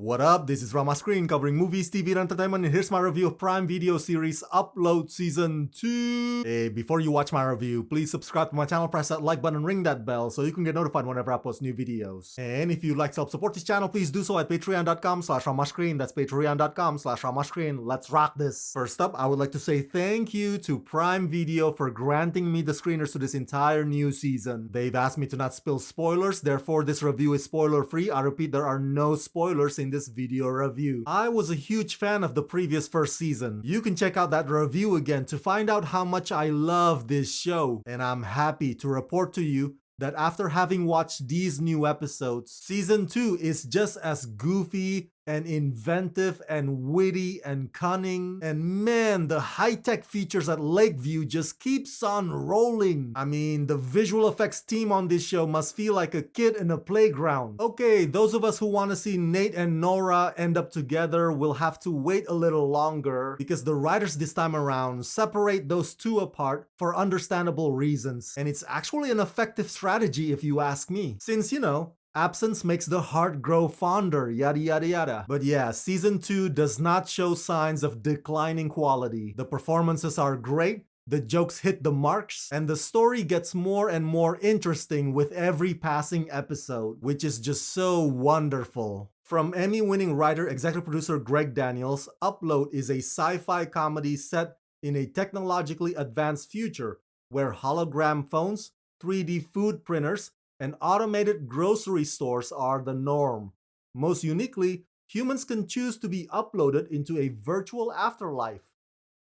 What up? This is Rama Screen covering movies, TV, and entertainment, and here's my review of Prime Video series Upload Season 2. Hey, before you watch my review, please subscribe to my channel, press that like button, ring that bell so you can get notified whenever I post new videos. And if you'd like to help support this channel, please do so at patreon.com/ramascreen. That's patreon.com/ramascreen. Let's rock this. First up, I would like to say thank you to Prime Video for granting me the screeners to this entire new season. They've asked me to not spill spoilers, therefore this review is spoiler free. I repeat, there are no spoilers in this video review. I was a huge fan of the previous first season. You can check out that review again to find out how much I love this show. And I'm happy to report to you that after having watched these new episodes, Season 2 is just as goofy and inventive and witty and cunning. And man, the high-tech features at Lakeview just keeps on rolling. I mean, the visual effects team on this show must feel like a kid in a playground. Okay, those of us who want to see Nate and Nora end up together will have to wait a little longer because the writers this time around separate those two apart for understandable reasons. And it's actually an effective strategy if you ask me. Since, you know, absence makes the heart grow fonder, yada yada yada. But yeah, Season 2 does not show signs of declining quality. The performances are great, the jokes hit the marks, and the story gets more and more interesting with every passing episode, which is just so wonderful. From Emmy-winning writer, executive producer Greg Daniels, Upload is a sci-fi comedy set in a technologically advanced future where hologram phones, 3D food printers, and automated grocery stores are the norm. Most uniquely, humans can choose to be uploaded into a virtual afterlife.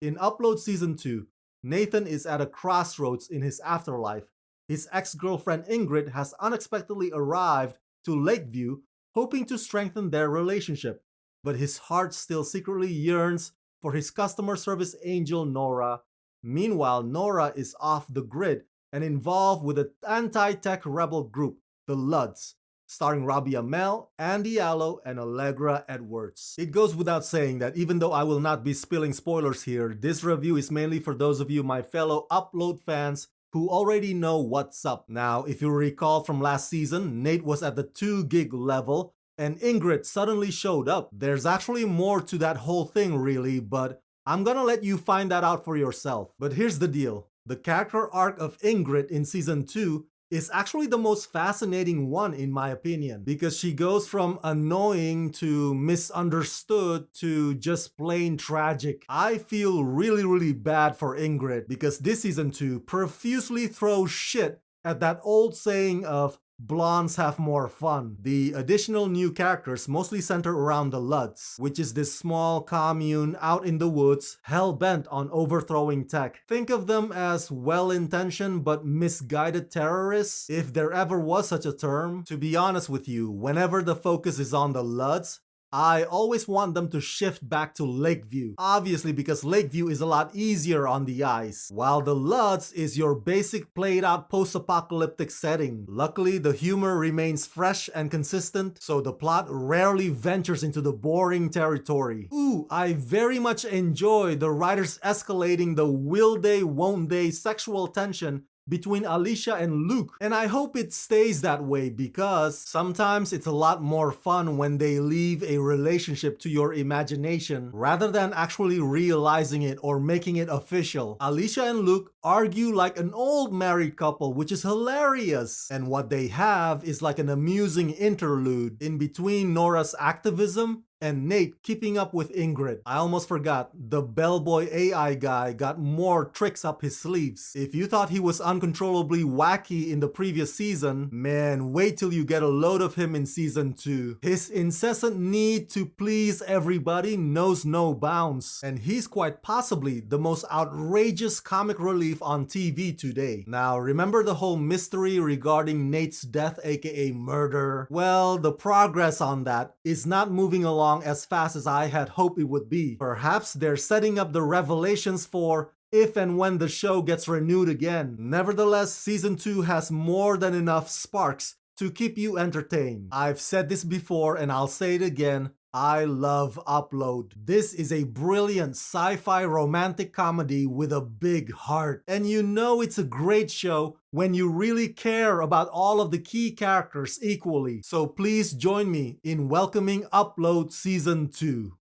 In Upload Season 2, Nathan is at a crossroads in his afterlife. His ex-girlfriend Ingrid has unexpectedly arrived to Lakeview, hoping to strengthen their relationship, but his heart still secretly yearns for his customer service angel Nora. Meanwhile, Nora is off the grid and involved with an anti-tech rebel group, the Luds, starring Robbie Amell, Andy Allo, and Allegra Edwards. It goes without saying that even though I will not be spilling spoilers here, this review is mainly for those of you, my fellow Upload fans, who already know what's up. Now, if you recall from last season, Nate was at the 2 gig level, and Ingrid suddenly showed up. There's actually more to that whole thing really, but I'm gonna let you find that out for yourself. But here's the deal. The character arc of Ingrid in Season 2 is actually the most fascinating one in my opinion, because she goes from annoying to misunderstood to just plain tragic. I feel really bad for Ingrid because this Season 2 profusely throws shit at that old saying of blondes have more fun. The additional new characters mostly center around the Luds, which is this small commune out in the woods hell-bent on overthrowing tech. Think of them as well-intentioned but misguided terrorists, if there ever was such a term. To be honest with you, whenever the focus is on the Luds, I always want them to shift back to Lakeview. Obviously because Lakeview is a lot easier on the eyes, while the Luds is your basic played out post-apocalyptic setting. Luckily, the humor remains fresh and consistent, so the plot rarely ventures into the boring territory. Ooh, I very much enjoy the writers escalating the will they, won't they sexual tension between Alicia and Luke, and I hope it stays that way because sometimes it's a lot more fun when they leave a relationship to your imagination rather than actually realizing it or making it official. Alicia and Luke argue like an old married couple, which is hilarious, and what they have is like an amusing interlude in between Nora's activism and Nate keeping up with Ingrid. I almost forgot, the bellboy AI guy got more tricks up his sleeves. If you thought he was uncontrollably wacky in the previous season, man, wait till you get a load of him in Season 2. His incessant need to please everybody knows no bounds, and he's quite possibly the most outrageous comic relief on TV today. Now, remember the whole mystery regarding Nate's death, aka murder? Well, the progress on that is not moving along as fast as I had hoped it would be. Perhaps they're setting up the revelations for if and when the show gets renewed again. Nevertheless, Season 2 has more than enough sparks to keep you entertained. I've said this before and I'll say it again, I love Upload. This is a brilliant sci-fi romantic comedy with a big heart. And you know it's a great show when you really care about all of the key characters equally. So please join me in welcoming Upload Season 2.